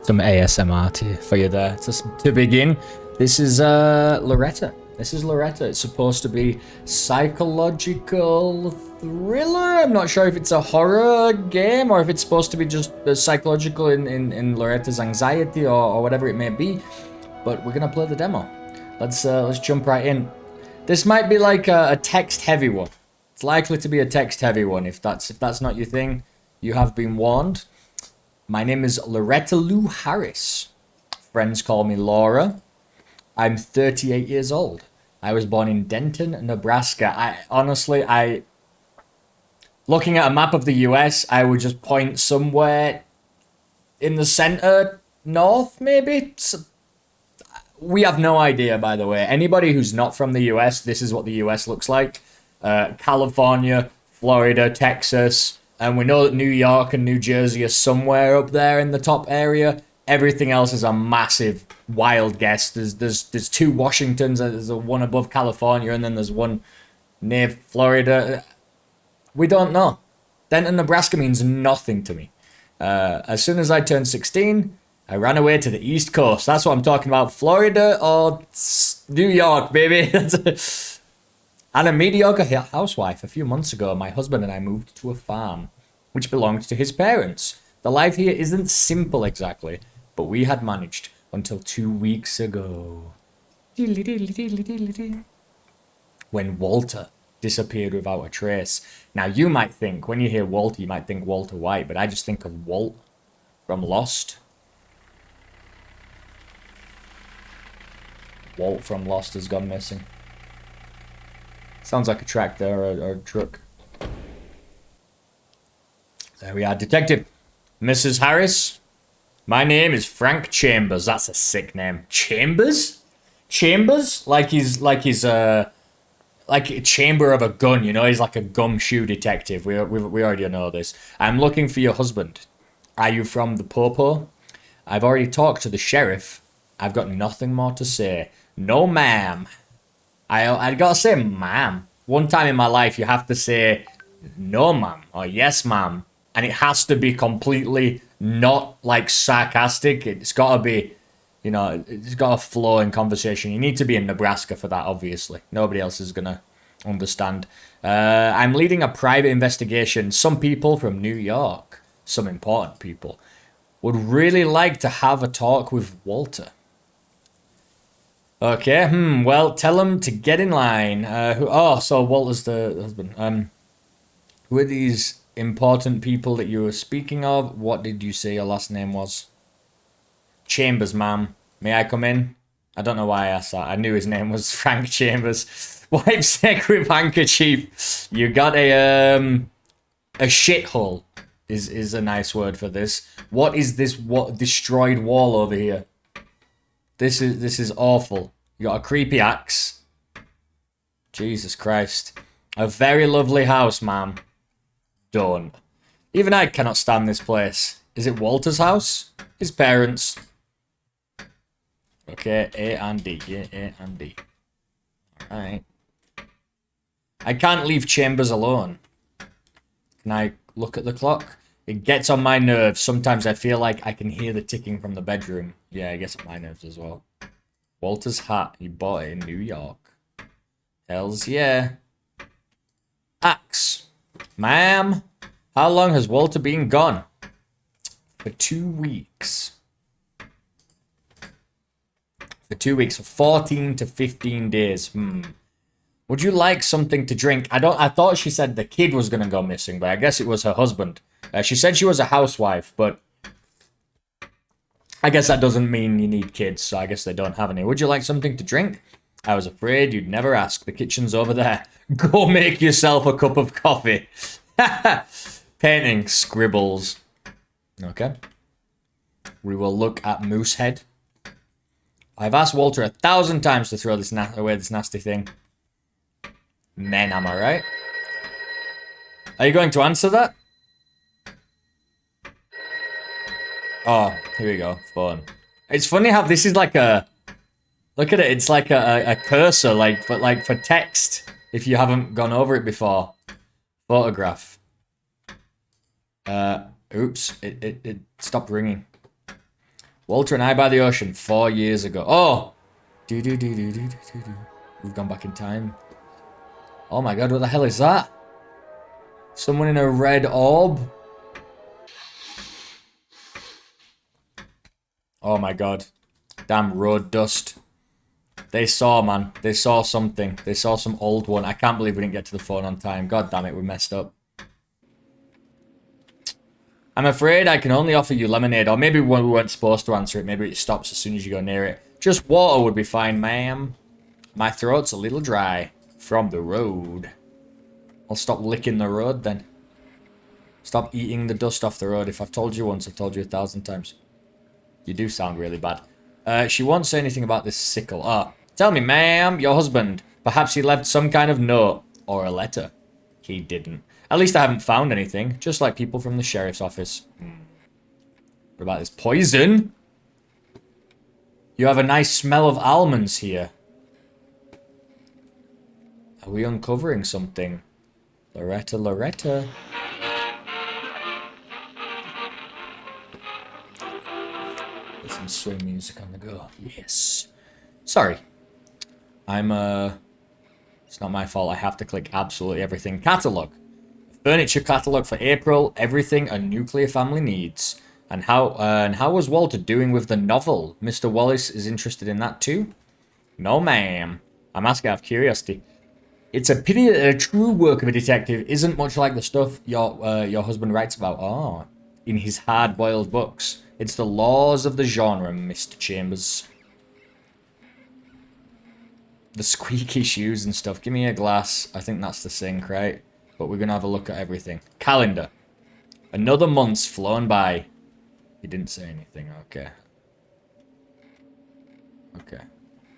Some ASMR for you there. To begin, this is Loretta. This is Loretta. It's supposed to be psychological thriller. I'm not sure if it's a horror game or if it's supposed to be just psychological in Loretta's anxiety or whatever it may be. But we're gonna play the demo. Let's jump right in. This might be like a text-heavy one. It's likely to be a text-heavy one. If that's not your thing, you have been warned. My name is Loretta Lou Harris. Friends call me Laura. I'm 38 years old. I was born in Denton, Nebraska. Looking at a map of the US, I would just point somewhere in the center, north, maybe? We have no idea, by the way. Anybody who's not from the US, this is what the US looks like. California, Florida, Texas, and we know that New York and New Jersey are somewhere up there in the top area. Everything else is a massive, wild guess. There's two Washingtons, there's one above California, and then there's one near Florida. We don't know. Denton, Nebraska means nothing to me. As soon as I turned 16, I ran away to the East Coast. That's what I'm talking about. Florida or New York, baby. And a mediocre housewife. A few months ago, my husband and I moved to a farm, which belonged to his parents. The life here isn't simple exactly, but we had managed until 2 weeks ago. When Walter disappeared without a trace. Now, you might think, when you hear Walter, you might think Walter White, but I just think of Walt from Lost. Walt from Lost has gone missing. Sounds like a tractor or a truck. There we are. Detective. Mrs. Harris. My name is Frank Chambers. That's a sick name. Chambers? Chambers? Like a chamber of a gun, you know? He's like a gumshoe detective. We already know this. I'm looking for your husband. Are you from the Popo? I've already talked to the sheriff. I've got nothing more to say. No, ma'am. I gotta say ma'am. One time in my life, you have to say no, ma'am, or yes, ma'am. And it has to be completely not, like, sarcastic. It's gotta be, you know, it's gotta flow in conversation. You need to be in Nebraska for that, obviously. Nobody else is gonna understand. I'm leading a private investigation. Some people from New York, some important people, would really like to have a talk with Walter. Okay, well, tell him to get in line. So Walter's the husband. Who are these important people that you were speaking of? What did you say your last name was? Chambers, ma'am. May I come in? I don't know why I asked that. I knew his name was Frank Chambers. Wipe sick with handkerchief. You got a shithole is a nice word for this. What is this destroyed wall over here? This is awful. You got a creepy axe. Jesus Christ. A very lovely house, ma'am. Don't. Even I cannot stand this place. Is it Walter's house? His parents. Okay, A and D. Yeah, A and D. Alright. I can't leave Chambers alone. Can I look at the clock? It gets on my nerves. Sometimes I feel like I can hear the ticking from the bedroom. Yeah, it gets on my nerves as well. Walter's hat. He bought it in New York. Hells yeah. Axe. Ma'am, how long has Walter been gone? For 2 weeks. For 2 weeks. 14 to 15 days. Would you like something to drink? I thought she said the kid was going to go missing, but I guess it was her husband. She said she was a housewife, but I guess that doesn't mean you need kids, so I guess they don't have any. Would you like something to drink? I was afraid you'd never ask. The kitchen's over there. Go make yourself a cup of coffee. Painting scribbles. Okay. We will look at Moosehead. I've asked Walter 1,000 times to throw this away this nasty thing. Men, am I right? Are you going to answer that? Oh, here we go. Phone. It's funny how this is like a... Look at it. It's like a cursor, like for text. If you haven't gone over it before. Photograph. Oops. It stopped ringing. Walter and I by the ocean 4 years ago. Oh! Do-do-do-do-do-do-do. We've gone back in time. Oh my god, what the hell is that? Someone in a red orb? Oh my god. Damn road dust. They saw, man. They saw something. They saw some old one. I can't believe we didn't get to the phone on time. God damn it, we messed up. I'm afraid I can only offer you lemonade, or maybe when we weren't supposed to answer it, maybe it stops as soon as you go near it. Just water would be fine, ma'am. My throat's a little dry from the road. I'll stop licking the road then. Stop eating the dust off the road. If I've told you once, I've told you 1,000 times. You do sound really bad. She won't say anything about this sickle. Ah, tell me, ma'am, your husband. Perhaps he left some kind of note or a letter. He didn't. At least I haven't found anything. Just like people from the sheriff's office. What about this poison? You have a nice smell of almonds here. Are we uncovering something? Loretta, Loretta. There's some swing music on the go. Yes. Sorry. It's not my fault. I have to click absolutely everything. Catalogue. Furniture catalogue for April. Everything a nuclear family needs. And how was Walter doing with the novel? Mr. Wallace is interested in that too? No, ma'am. I'm asking out of curiosity. It's a pity that a true work of a detective isn't much like the stuff your husband writes about. Oh, in his hard-boiled books. It's the laws of the genre, Mr. Chambers. The squeaky shoes and stuff. Give me a glass. I think that's the sink, right? But we're going to have a look at everything. Calendar. Another month's flown by. He didn't say anything. Okay. Okay.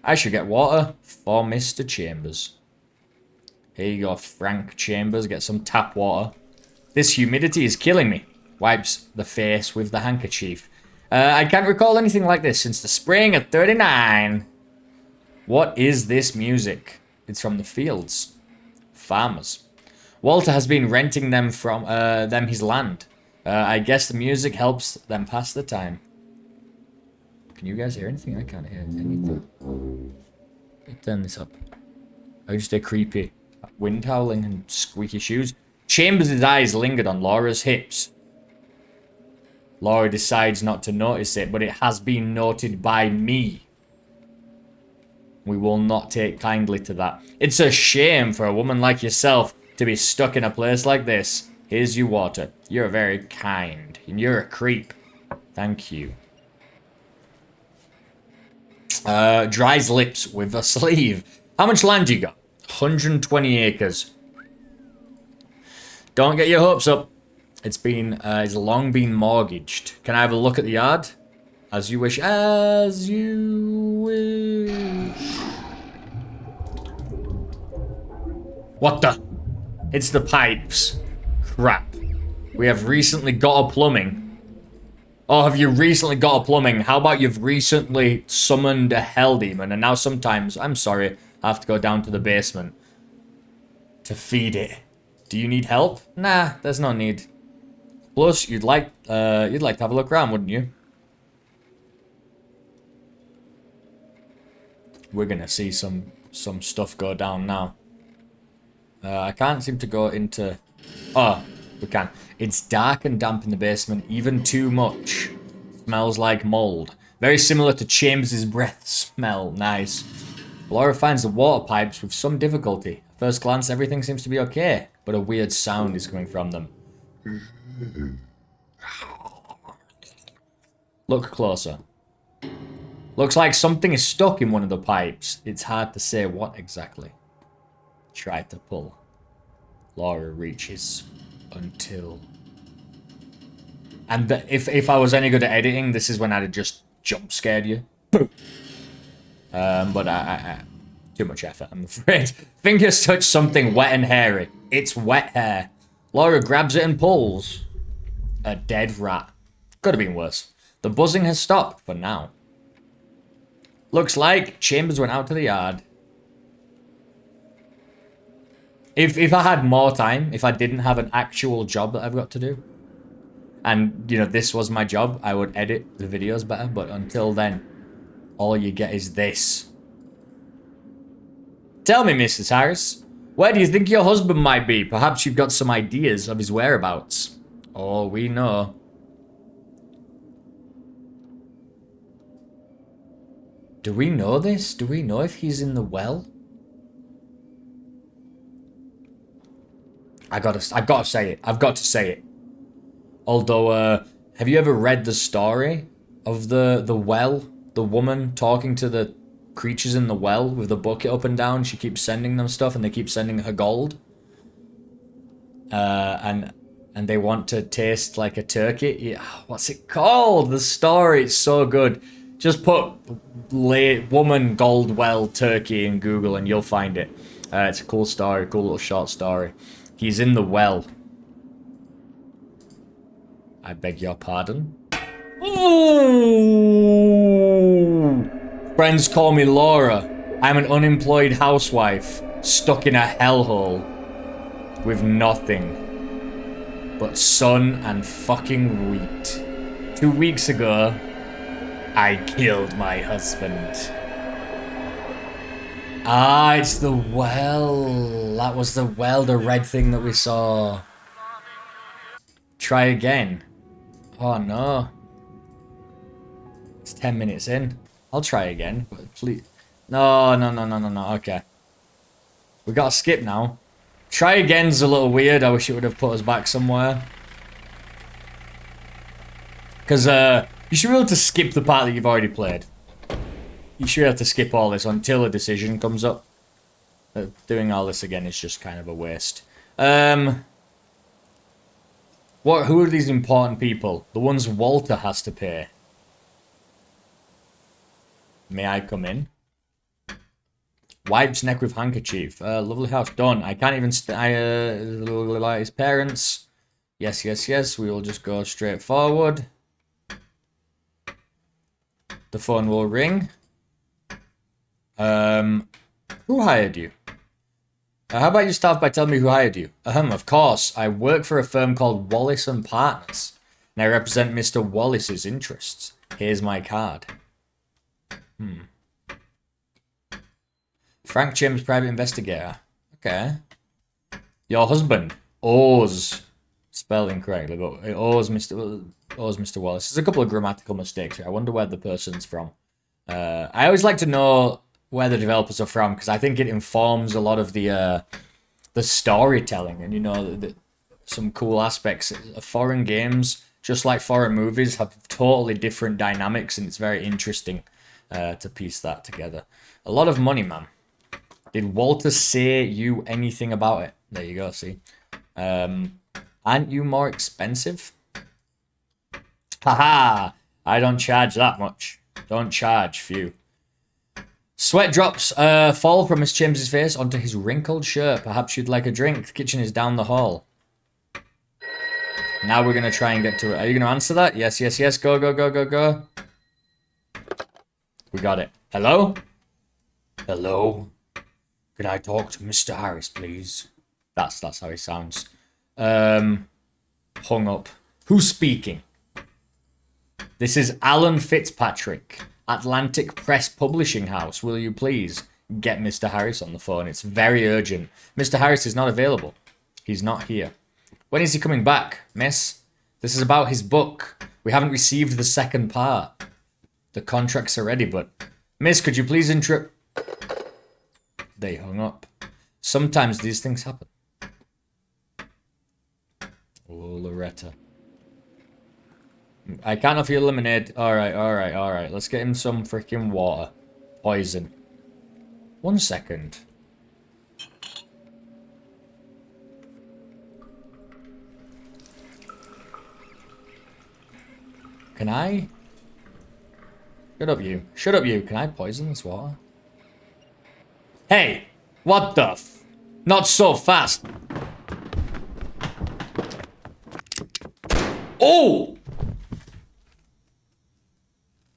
I should get water for Mr. Chambers. Here you go, Frank Chambers. Get some tap water. This humidity is killing me. Wipes the face with the handkerchief. I can't recall anything like this since the spring of 39. What is this music? It's from the fields. Farmers. Walter has been renting them from his land. I guess the music helps them pass the time. Can you guys hear anything? I can't hear anything. Let me turn this up. I just hear creepy wind howling and squeaky shoes. Chambers' eyes lingered on Laura's hips. Laura decides not to notice it, but it has been noted by me. We will not take kindly to that. It's a shame for a woman like yourself to be stuck in a place like this. Here's your water. You're very kind. And you're a creep. Thank you. Dries lips with a sleeve. How much land you got? 120 acres. Don't get your hopes up. It's long been mortgaged. Can I have a look at the yard? As you wish. As you wish. What the? It's the pipes. Crap. We have recently got a plumbing. Oh, have you recently got a plumbing? How about you've recently summoned a hell demon and now sometimes, I'm sorry, I have to go down to the basement to feed it. Do you need help? Nah, there's no need. Plus, you'd like to have a look around, wouldn't you? We're gonna see some stuff go down now. I can't seem to go into... Oh, we can. It's dark and damp in the basement, even too much. Smells like mold. Very similar to Chambers' breath smell. Nice. Laura finds the water pipes with some difficulty. At first glance, everything seems to be okay, but a weird sound is coming from them. Look closer. Looks like something is stuck in one of the pipes. It's hard to say what exactly. Try to pull. Laura reaches until... And if I was any good at editing, this is when I'd have just jump scared you. But I too much effort, I'm afraid. Fingers touch something wet and hairy. It's wet hair. Laura grabs it and pulls. A dead rat. Could have been worse. The buzzing has stopped for now. Looks like Chambers went out to the yard. If I had more time, if I didn't have an actual job that I've got to do, and, you know, this was my job, I would edit the videos better. But until then, all you get is this. Tell me, Mrs. Harris, where do you think your husband might be? Perhaps you've got some ideas of his whereabouts. Oh, we know. Do we know this? Do we know if he's in the well? I gotta say it. I've got to say it. Although, have you ever read the story of the well? The woman talking to the creatures in the well with the bucket up and down. She keeps sending them stuff, and they keep sending her gold. And they want to taste like a turkey. Yeah, what's it called? The story. It's so good. Just put woman gold well turkey in Google and you'll find it. It's a cool story, cool little short story. He's in the well. I beg your pardon. Ooh. Friends call me Laura. I'm an unemployed housewife stuck in a hellhole with nothing but sun and fucking wheat. 2 weeks ago, I killed my husband. Ah, it's the well. That was the well, the red thing that we saw. Try again. Oh no. It's 10 minutes in. I'll try again, but please. No. Okay. We gotta skip now. Try again's a little weird. I wish it would have put us back somewhere. Because, you should be able to skip the part that you've already played. You should be able to skip all this until a decision comes up. Doing all this again is just kind of a waste. Who are these important people? The ones Walter has to pay. May I come in? Wipes neck with handkerchief. Lovely house. Done. I can't even... like his parents. Yes. We will just go straight forward. The phone will ring. Who hired you? How about you start by telling me who hired you? Of course. I work for a firm called Wallace and Partners, and I represent Mr. Wallace's interests. Here's my card. Frank Chim's private investigator. Okay. Your husband. Oz. Spelled incorrectly, but Oz Mr. Wallace. There's a couple of grammatical mistakes here. I wonder where the person's from. I always like to know where the developers are from, because I think it informs a lot of the storytelling, and you know, some cool aspects. Foreign games, just like foreign movies, have totally different dynamics, and it's very interesting to piece that together. A lot of money, man. Did Walter say you anything about it? There you go, see. Aren't you more expensive? Haha! I don't charge that much. Don't charge, phew. Sweat drops fall from Miss Chims's face onto his wrinkled shirt. Perhaps you'd like a drink. The kitchen is down the hall. Now we're going to try and get to it. Are you going to answer that? Yes. Go. We got it. Hello? Hello? Can I talk to Mr. Harris, please? That's how he sounds. Hung up. Who's speaking? This is Alan Fitzpatrick, Atlantic Press Publishing House. Will you please get Mr. Harris on the phone? It's very urgent. Mr. Harris is not available. He's not here. When is he coming back, miss? This is about his book. We haven't received the second part. The contracts are ready, but... Miss, could you please They hung up. Sometimes these things happen. Oh, Loretta. I can't offer you lemonade. Alright. Let's get him some freaking water. Poison. 1 second. Can I? Shut up you. Can I poison this water? Hey! What the f... Not so fast! Oh!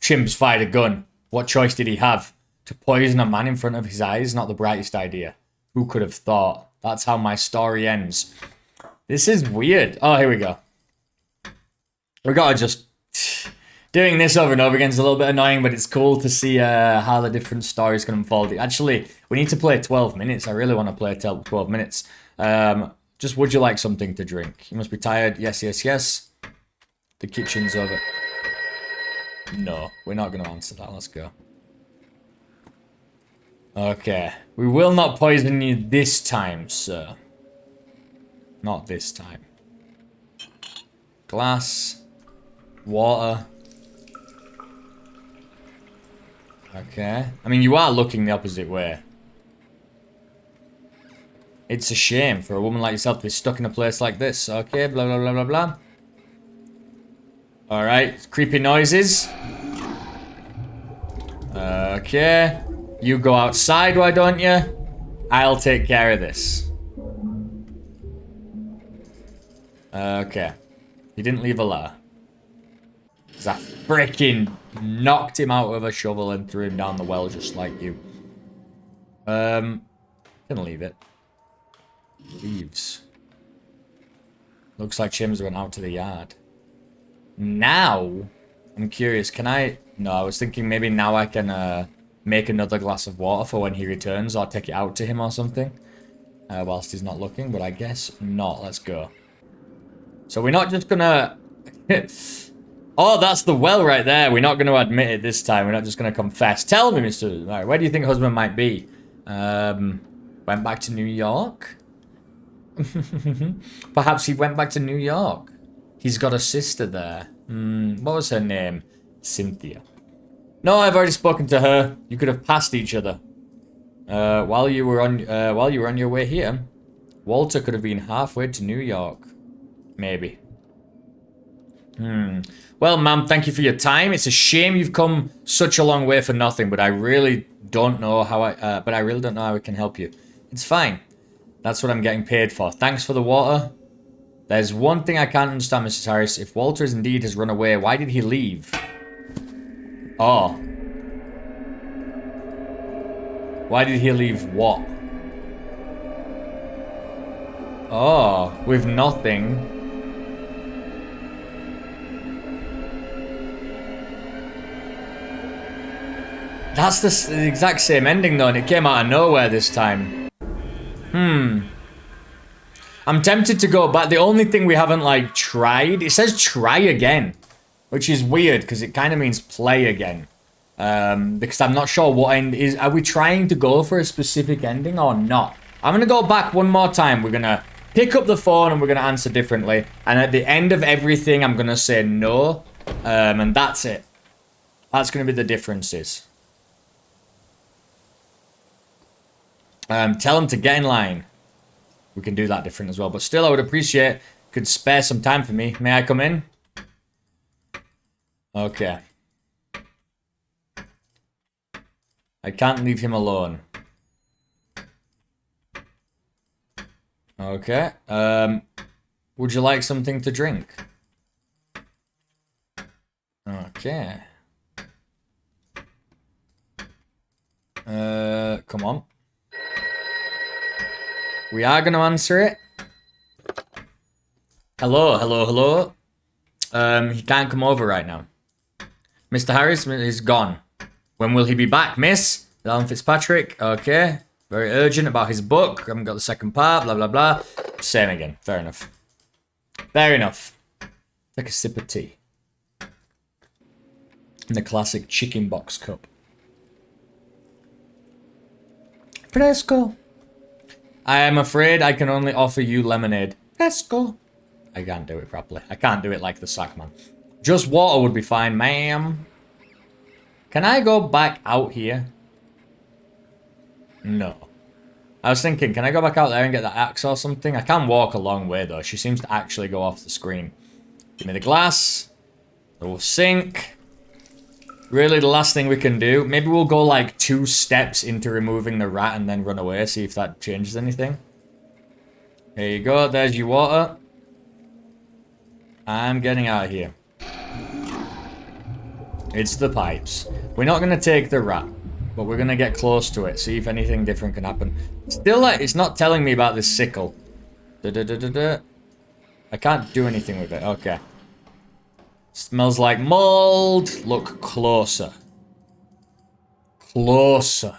Chimps fired a gun. What choice did he have? To poison a man in front of his eyes? Not the brightest idea. Who could have thought? That's how my story ends. This is weird. Oh, here we go. We gotta just... Doing this over and over again is a little bit annoying, but it's cool to see how the different stories can unfold. Actually, we need to play 12 minutes. I really want to play 12 minutes. Just, would you like something to drink? You must be tired. Yes, yes, yes. The kitchen's over. No, we're not going to answer that. Let's go. Okay. We will not poison you this time, sir. Not this time. Glass. Water. Okay. I mean, you are looking the opposite way. It's a shame for a woman like yourself to be stuck in a place like this. Okay, blah, blah, blah, blah, blah. Alright, creepy noises. Okay. You go outside, why don't you? I'll take care of this. Okay. He didn't leave a letter. Because I freaking knocked him out with a shovel and threw him down the well just like you. Can leave it. Leaves. Looks like Chims went out to the yard. Now, I'm curious, can I... No, I was thinking maybe now I can make another glass of water for when he returns, or take it out to him or something. Whilst he's not looking, but I guess not. Let's go. So we're not just gonna... Oh, that's the well right there. We're not going to admit it this time. We're not just going to confess. Tell me, Mr. Right, where do you think husband might be? Went back to New York? Perhaps he went back to New York. He's got a sister there. What was her name? Cynthia. No, I've already spoken to her. You could have passed each other. While you were on your way here, Walter could have been halfway to New York. Maybe. Well, ma'am, thank you for your time. It's a shame you've come such a long way for nothing, but I really don't know how I can help you. It's fine. That's what I'm getting paid for. Thanks for the water. There's one thing I can't understand, Mrs. Harris. If Walter indeed has run away, why did he leave? Oh. Why did he leave what? Oh, with nothing. That's the exact same ending though, and it came out of nowhere this time. I'm tempted to go back. The only thing we haven't, like, tried... It says try again, which is weird, because it kind of means play again. Because I'm not sure what end is... Are we trying to go for a specific ending or not? I'm going to go back one more time. We're going to pick up the phone and we're going to answer differently. And at the end of everything, I'm going to say no. And that's it. That's going to be the differences. Tell them to get in line. We can do that different as well. But still, I would appreciate... Could spare some time for me. May I come in? Okay. I can't leave him alone. Okay. Would you like something to drink? Okay. Come on. We are going to answer it. Hello, hello, hello. He can't come over right now. Mr. Harris is gone. When will he be back, miss? Alan Fitzpatrick. Okay. Very urgent about his book. Haven't got the second part. Blah, blah, blah. Same again. Fair enough. Fair enough. Take a sip of tea. In the classic chicken box cup. Fresco. I am afraid I can only offer you lemonade. Fresco. I can't do it properly. I can't do it like the sack man. Just water would be fine, ma'am. Can I go back out here? No. I was thinking, can I go back out there and get that axe or something? I can walk a long way, though. She seems to actually go off the screen. Give me the glass. We'll sink. Really, the last thing we can do... Maybe we'll go, like, 2 steps into removing the rat and then run away. See if that changes anything. There you go. There's your water. I'm getting out of here. It's the pipes. We're not going to take the rat. But we're going to get close to it. See if anything different can happen. Still, like, it's not telling me about this sickle. I can't do anything with it. Okay. Smells like mold. Look closer. Closer.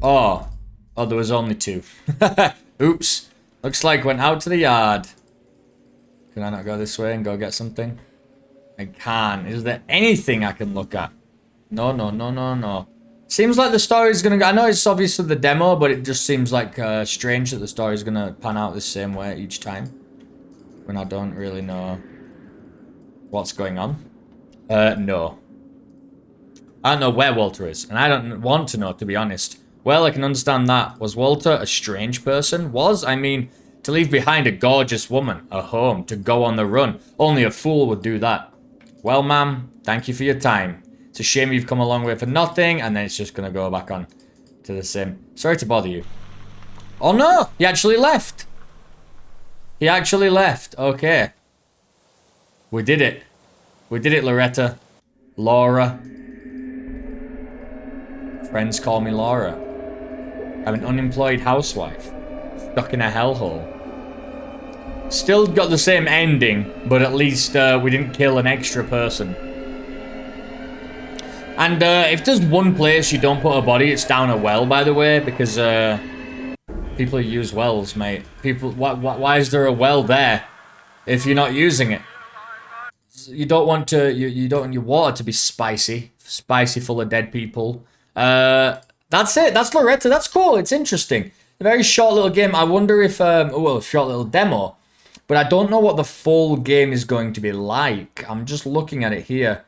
Oh. Oh, there was only 2. Oops. Looks like went out to the yard. Can I not go this way and go get something? I can. Is there anything I can look at? No, no, no, no, no. Seems like the story's gonna go... I know it's obviously the demo, but it just seems like strange that the story's gonna pan out the same way each time. When I don't really know what's going on. No. I don't know where Walter is, and I don't want to know, to be honest. Well, I can understand that. Was Walter a strange person? I mean, to leave behind a gorgeous woman, a home, to go on the run. Only a fool would do that. Well, ma'am, thank you for your time. It's a shame you've come a long way for nothing, and then it's just going to go back on to the same. Sorry to bother you. Oh, no! He actually left. He actually left. Okay. We did it. We did it, Loretta. Laura. Friends call me Laura. I'm an unemployed housewife. Stuck in a hellhole. Still got the same ending, but at least we didn't kill an extra person. And if there's one place you don't put a body, it's down a well, by the way, because people use wells, mate. People, why is there a well there if you're not using it? You don't want to, you don't want your water to be spicy full of dead people. That's it. That's Loretta. That's cool. It's interesting. A very short little game. I wonder if, well, short little demo. But I don't know what the full game is going to be like. I'm just looking at it here.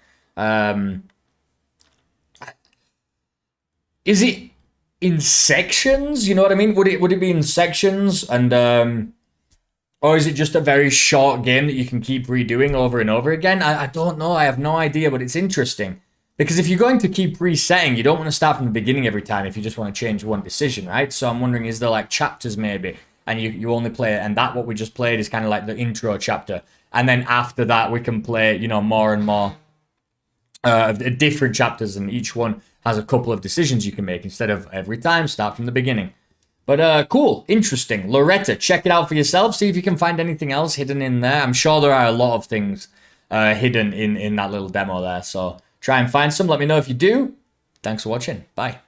Is it in sections? You know what I mean? Would it be in sections? And, or is it just a very short game that you can keep redoing over and over again? I don't know. I have no idea, but it's interesting. Because if you're going to keep resetting, you don't want to start from the beginning every time if you just want to change one decision, right? So I'm wondering, is there like chapters maybe? And you only play it, and that what we just played is kind of like the intro chapter. And then after that, we can play, you know, more and more different chapters, and each one has a couple of decisions you can make instead of every time start from the beginning. But cool, interesting. Loretta, check it out for yourself. See if you can find anything else hidden in there. I'm sure there are a lot of things hidden in that little demo there. So try and find some. Let me know if you do. Thanks for watching. Bye.